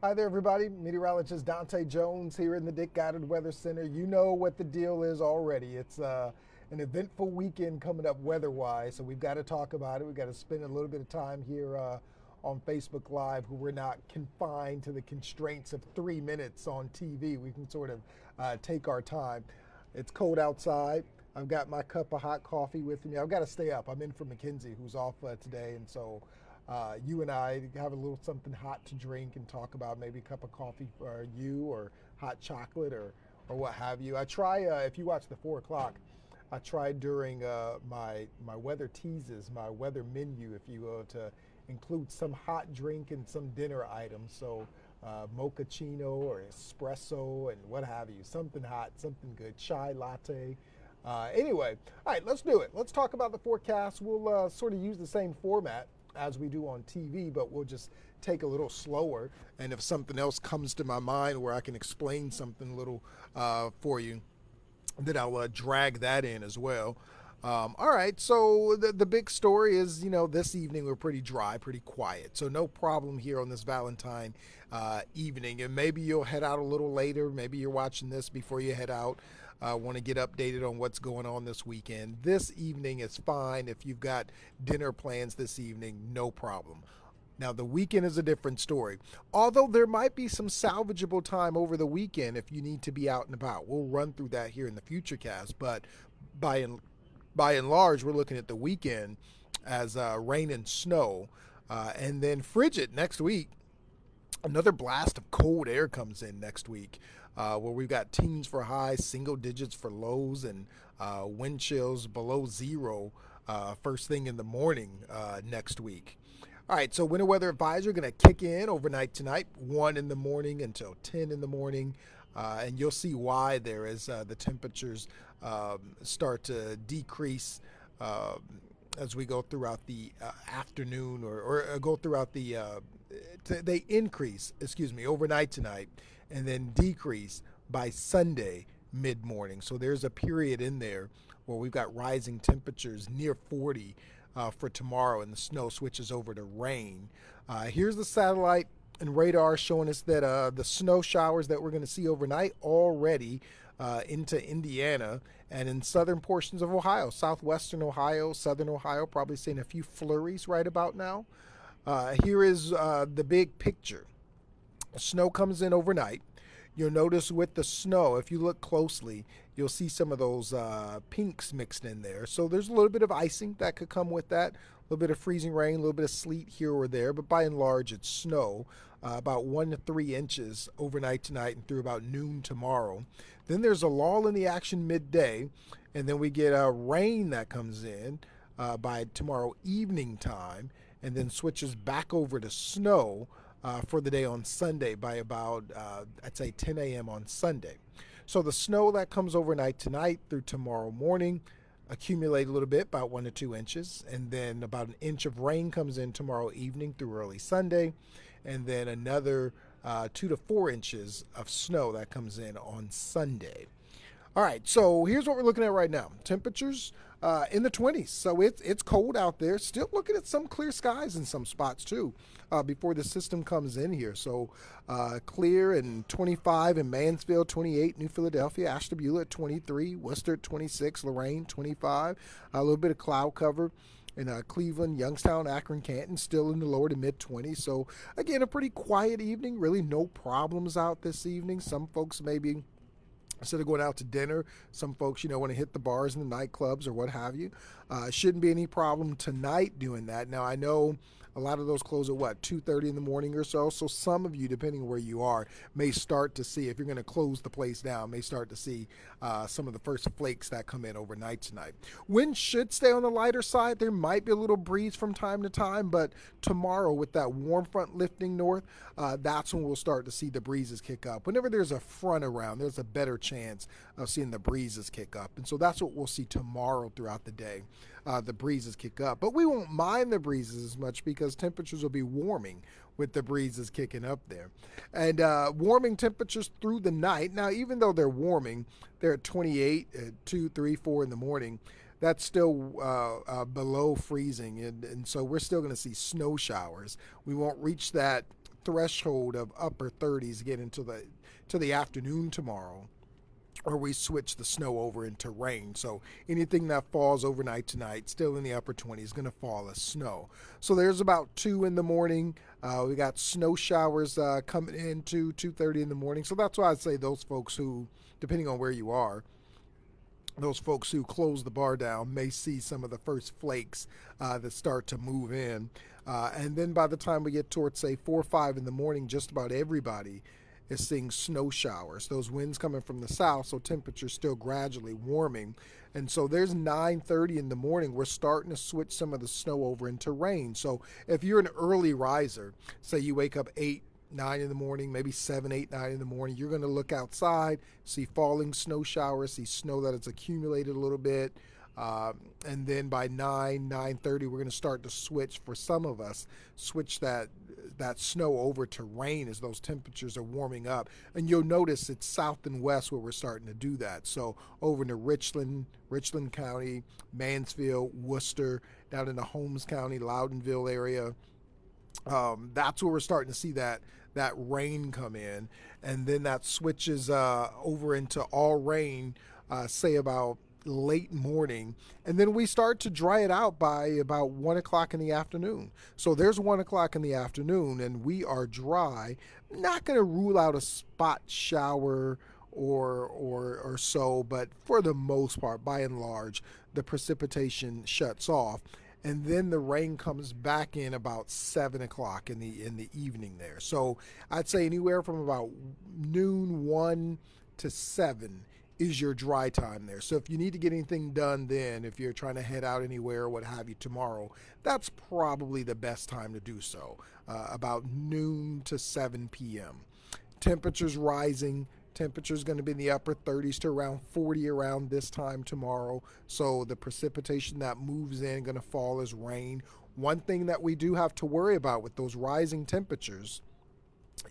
Hi there, everybody. Meteorologist Dontae Jones here in the Dick Goddard Weather Center. You know what the deal is already. It's an eventful weekend coming up weather-wise, so we've got to talk about it. We've got to spend a little bit of time here on Facebook Live, where we're not confined to the constraints of 3 minutes on TV. We can sort of take our time. It's cold outside. I've got my cup of hot coffee with me. I've got to stay up. I'm in for Mackenzie, who's off today, and so you and I have a little something hot to drink and talk about, maybe a cup of coffee for you or hot chocolate or what have you. I try, if you watch the 4 o'clock, I try during my weather teases, my weather menu, if you will, to include some hot drink and some dinner items. So mochaccino or espresso and what have you, something hot, something good, chai latte. Anyway, all right, let's do it. Let's talk about the forecast. We'll sort of use the same format as we do on TV, but we'll just take a little slower. And if something else comes to my mind where I can explain something a little for you, then I'll drag that in as well. All right, so the big story is, this evening we're pretty dry, pretty quiet. So no problem here on this Valentine evening. And maybe you'll head out a little later. Maybe you're watching this before you head out. Want to get updated on what's going on this weekend. This evening is fine. If you've got dinner plans this evening, no problem. Now, the weekend is a different story. Although there might be some salvageable time over the weekend if you need to be out and about. We'll run through that here in the future cast. But by and large, we're looking at the weekend as rain and snow. And then frigid next week. Another blast of cold air comes in next week, where we've got teens for highs, single digits for lows, and wind chills below zero first thing in the morning next week. All right, so winter weather advisory going to kick in overnight tonight, 1 in the morning until 10 in the morning. And you'll see why there as the temperatures start to decrease as we go throughout the afternoon or go throughout the they increase, overnight tonight and then decrease by Sunday mid-morning. So there's a period in there where we've got rising temperatures near 40 for tomorrow, and the snow switches over to rain. Here's the satellite and radar showing us that the snow showers that we're going to see overnight already into Indiana and in southern portions of Ohio, southwestern Ohio, southern Ohio, probably seeing a few flurries right about now. Here is the big picture. Snow comes in overnight. You'll notice with the snow, if you look closely, you'll see some of those pinks mixed in there. So there's a little bit of icing that could come with that, a little bit of freezing rain, a little bit of sleet here or there, but by and large it's snow, about 1 to 3 inches overnight tonight and through about noon tomorrow. Then there's a lull in the action midday, and then we get rain that comes in by tomorrow evening time, and then switches back over to snow for the day on Sunday by about, I'd say 10 a.m. on Sunday. So the snow that comes overnight tonight through tomorrow morning accumulate a little bit, about 1 to 2 inches, and then about an inch of rain comes in tomorrow evening through early Sunday, and then another 2 to 4 inches of snow that comes in on Sunday. All right, so here's what we're looking at right now. Temperatures in the 20s, so it's cold out there. Still looking at some clear skies in some spots too before the system comes in here. So clear and 25 in Mansfield, 28 New Philadelphia, Ashtabula at 23, Worcester at 26, Lorraine 25, a little bit of cloud cover in Cleveland, Youngstown, Akron, Canton, still in the lower to mid-20s. So again, a pretty quiet evening. Really no problems out this evening. Some folks maybe, instead of going out to dinner, some folks, want to hit the bars and the nightclubs or what have you. Shouldn't be any problem tonight doing that. Now, I know a lot of those close at 2:30 in the morning or so. So some of you, depending on where you are, may start to see, if you're going to close the place down, may start to see some of the first flakes that come in overnight tonight. Wind should stay on the lighter side. There might be a little breeze from time to time, but tomorrow with that warm front lifting north, that's when we'll start to see the breezes kick up. Whenever there's a front around, there's a better chance of seeing the breezes kick up. And so that's what we'll see tomorrow throughout the day. The breezes kick up. But we won't mind the breezes as much because temperatures will be warming with the breezes kicking up there. And warming temperatures through the night. Now, even though they're warming, they're at 28 at 2, 3, 4 in the morning. That's still below freezing. And so we're still going to see snow showers. We won't reach that threshold of upper 30s again into the afternoon tomorrow, or we switch the snow over into rain. So anything that falls overnight tonight, still in the upper 20s, is going to fall as snow. So there's about 2 in the morning. We got snow showers coming into 2:30 in the morning. So that's why I'd say those folks who, depending on where you are, those folks who close the bar down may see some of the first flakes that start to move in. And then by the time we get towards, say, 4 or 5 in the morning, just about everybody is seeing snow showers. Those winds coming from the south, so temperatures still gradually warming. And so there's 9:30 in the morning. We're starting to switch some of the snow over into rain. So if you're an early riser, say you wake up 8, 9 in the morning, maybe 7, 8, 9 in the morning, you're going to look outside, see falling snow showers, see snow that has accumulated a little bit. And then by 9:30, we're going to start to switch, for some of us, switch that snow over to rain as those temperatures are warming up. And you'll notice it's south and west where we're starting to do that. So over into Richland County, Mansfield, Worcester, down into Holmes County, Loudonville area. That's where we're starting to see that rain come in. And then that switches over into all rain, say about late morning, and then we start to dry it out by about 1 o'clock in the afternoon. So there's 1 o'clock in the afternoon and we are dry. Not going to rule out a spot shower or so, but for the most part, by and large, the precipitation shuts off. And then the rain comes back in about 7 o'clock in the evening there. So I'd say anywhere from about noon, 1 to 7 is your dry time there. So if you need to get anything done then, if you're trying to head out anywhere or what have you tomorrow, that's probably the best time to do so, about noon to 7 p.m. Temperatures rising. Temperature's going to be in the upper 30s to around 40 around this time tomorrow. So the precipitation that moves in going to fall as rain. One thing that we do have to worry about with those rising temperatures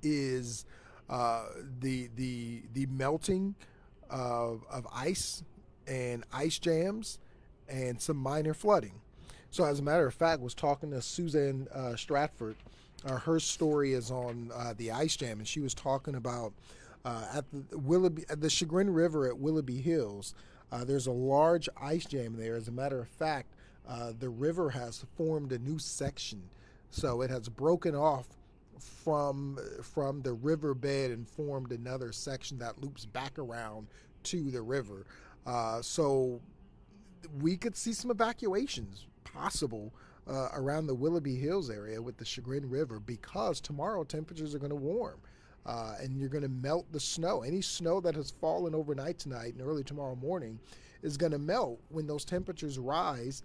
is the melting of ice and ice jams and some minor flooding. So as a matter of fact, was talking to Suzanne Stratford. Her story is on the ice jam, and she was talking about at the Chagrin River at Willoughby Hills. There's a large ice jam there. As a matter of fact, the river has formed a new section, so it has broken off from the riverbed and formed another section that loops back around to the river. So we could see some evacuations possible around the Willoughby Hills area with the Chagrin River, because tomorrow temperatures are going to warm. And you're going to melt the snow. Any snow that has fallen overnight tonight and early tomorrow morning is going to melt when those temperatures rise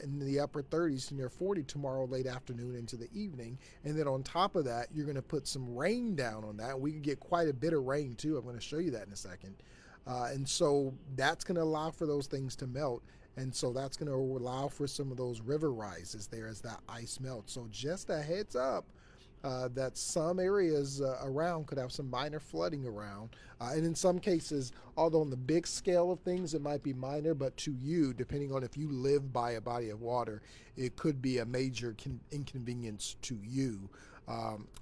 in the upper 30s to near 40 tomorrow late afternoon into the evening. And then on top of that, you're going to put some rain down on that. We could get quite a bit of rain too. I'm going to show you that in a second. And so that's going to allow for those things to melt. And so that's going to allow for some of those river rises there as that ice melts. So just a heads up that some areas around could have some minor flooding around. And in some cases, although on the big scale of things, it might be minor, but to you, depending on if you live by a body of water, it could be a major inconvenience to you.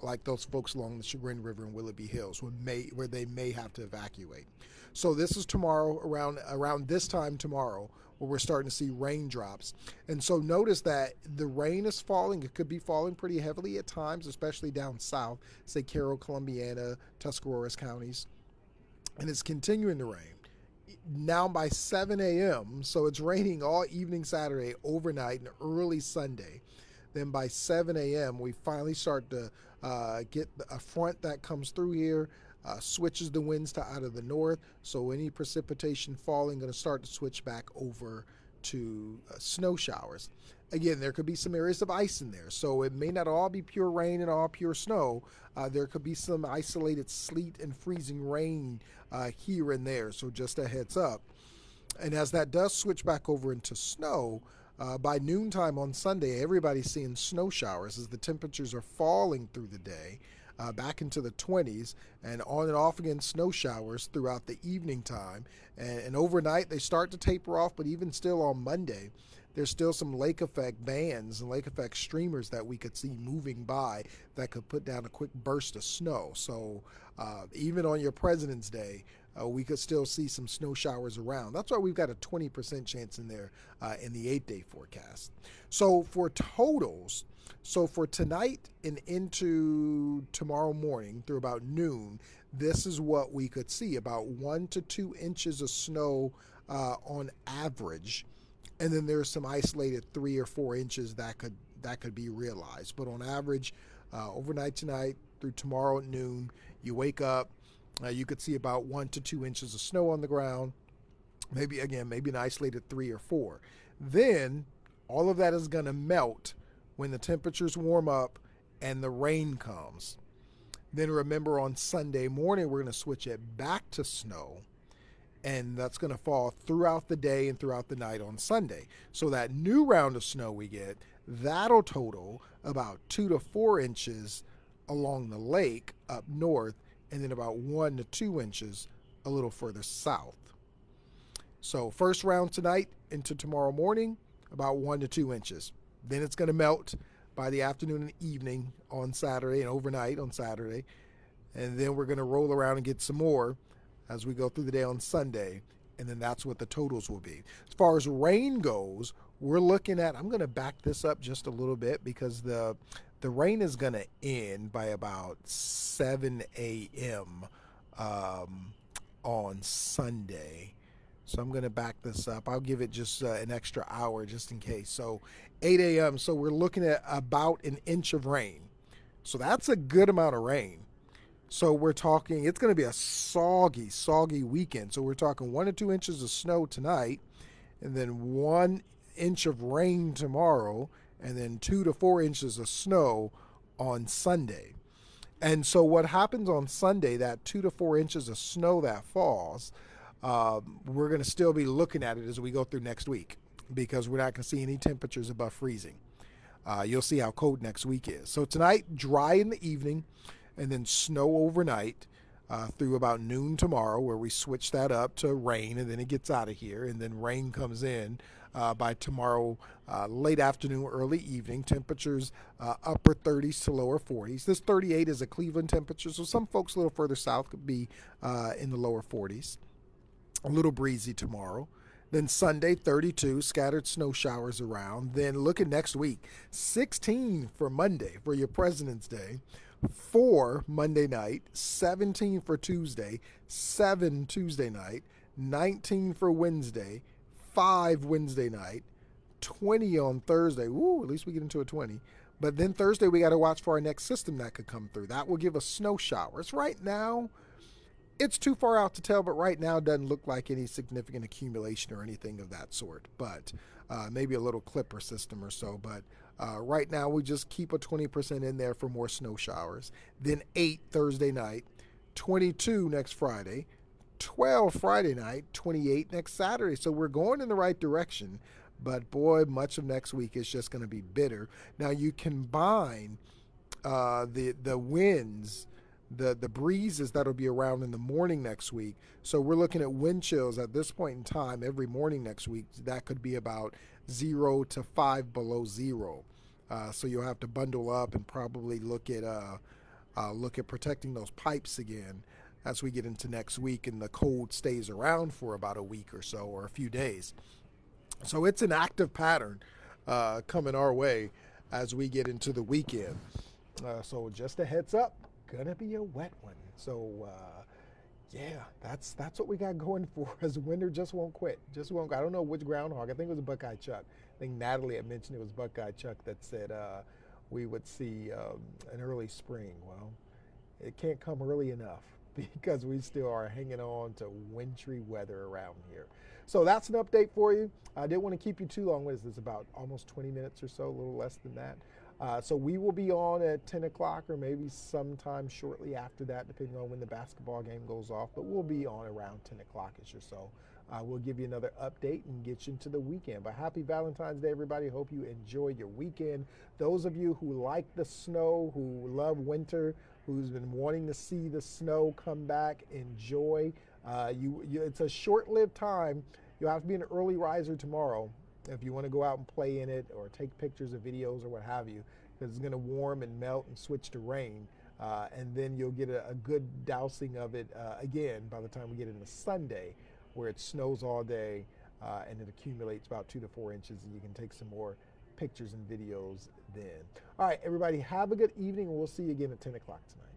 Like those folks along the Chagrin River and Willoughby Hills where they may have to evacuate. So this is tomorrow, around this time tomorrow, where we're starting to see raindrops. And so notice that the rain is falling. It could be falling pretty heavily at times, especially down south, say Carroll, Columbiana, Tuscarawas counties. And it's continuing to rain. Now by 7 a.m., so it's raining all evening Saturday, overnight, and early Sunday. Then by 7 a.m., we finally start to get a front that comes through here, switches the winds to out of the north. So any precipitation falling going to start to switch back over to snow showers. Again, there could be some areas of ice in there. So it may not all be pure rain and all pure snow. There could be some isolated sleet and freezing rain here and there. So just a heads up. And as that does switch back over into snow, by noontime on Sunday, everybody's seeing snow showers as the temperatures are falling through the day. Back into the 20s, and on and off again snow showers throughout the evening time. And overnight they start to taper off, but even still on Monday, there's still some lake effect bands and lake effect streamers that we could see moving by that could put down a quick burst of snow. So even on your President's Day, we could still see some snow showers around. That's why we've got a 20% chance in there in the 8-day forecast. So for totals, so for tonight and into tomorrow morning through about noon, this is what we could see: about 1 to 2 inches of snow on average, and then there's some isolated 3 or 4 inches that could be realized. But on average, overnight tonight through tomorrow at noon, you wake up, you could see about 1 to 2 inches of snow on the ground. Maybe an isolated 3 or 4. Then all of that is going to melt when the temperatures warm up and the rain comes. Then remember, on Sunday morning, we're going to switch it back to snow, and that's going to fall throughout the day and throughout the night on Sunday. So that new round of snow we get, that'll total about 2 to 4 inches along the lake up north, and then about 1 to 2 inches a little further south. So first round tonight into tomorrow morning, about 1 to 2 inches. Then it's going to melt by the afternoon and evening on Saturday and overnight on Saturday. And then we're going to roll around and get some more as we go through the day on Sunday. And then that's what the totals will be. As far as rain goes, we're looking at, I'm going to back this up just a little bit because the rain is going to end by about 7 a.m. On Sunday. So I'm going to back this up. I'll give it just an extra hour just in case. So 8 a.m. So we're looking at about an inch of rain. So that's a good amount of rain. So we're talking, it's going to be a soggy weekend. So we're talking 1 to 2 inches of snow tonight, and then 1 inch of rain tomorrow, and then 2 to 4 inches of snow on Sunday. And so what happens on Sunday, that 2 to 4 inches of snow that falls, we're going to still be looking at it as we go through next week, because we're not going to see any temperatures above freezing. You'll see how cold next week is. So tonight, dry in the evening, and then snow overnight through about noon tomorrow, where we switch that up to rain, and then it gets out of here, and then rain comes in by tomorrow late afternoon, early evening. Temperatures upper 30s to lower 40s. This 38 is a Cleveland temperature, so some folks a little further south could be in the lower 40s. A little breezy tomorrow. Then Sunday, 32, scattered snow showers around. Then look at next week, 16 for Monday for your President's Day, 4 Monday night, 17 for Tuesday, 7 Tuesday night, 19 for Wednesday, 5 Wednesday night, 20 on Thursday. Ooh, at least we get into a 20. But then Thursday, we got to watch for our next system that could come through. That will give us snow showers. Right now, it's too far out to tell, but right now it doesn't look like any significant accumulation or anything of that sort. But maybe a little clipper system or so. But right now we just keep a 20% in there for more snow showers. Then 8 Thursday night, 22 next Friday, 12 Friday night, 28 next Saturday. So we're going in the right direction. But boy, much of next week is just going to be bitter. Now you combine the winds, the breezes that'll be around in the morning next week. So we're looking at wind chills at this point in time every morning next week. That could be about 0 to 5 below zero. So you'll have to bundle up and probably look at protecting those pipes again as we get into next week and the cold stays around for about a week or so, or a few days. So it's an active pattern coming our way as we get into the weekend. So just a heads up, gonna be a wet one. So yeah, that's what we got going for us. Winter just won't quit. Just won't. I don't know which groundhog. I think it was Buckeye Chuck. I think Natalie had mentioned it was Buckeye Chuck that said we would see an early spring. Well, it can't come early enough because we still are hanging on to wintry weather around here. So that's an update for you. I didn't want to keep you too long. What is this, about almost 20 minutes or so, a little less than that. So we will be on at 10 o'clock or maybe sometime shortly after that, depending on when the basketball game goes off. But we'll be on around 10 o'clock-ish or so. We'll give you another update and get you into the weekend. But happy Valentine's Day, everybody. Hope you enjoy your weekend. Those of you who like the snow, who love winter, who's been wanting to see the snow come back, enjoy. It's a short-lived time. You'll have to be an early riser tomorrow. if you want to go out and play in it or take pictures or videos or what have you, because it's going to warm and melt and switch to rain. And then you'll get a good dousing of it again by the time we get into Sunday, where it snows all day and it accumulates about 2 to 4 inches, and you can take some more pictures and videos then. All right, everybody, have a good evening, and we'll see you again at 10 o'clock tonight.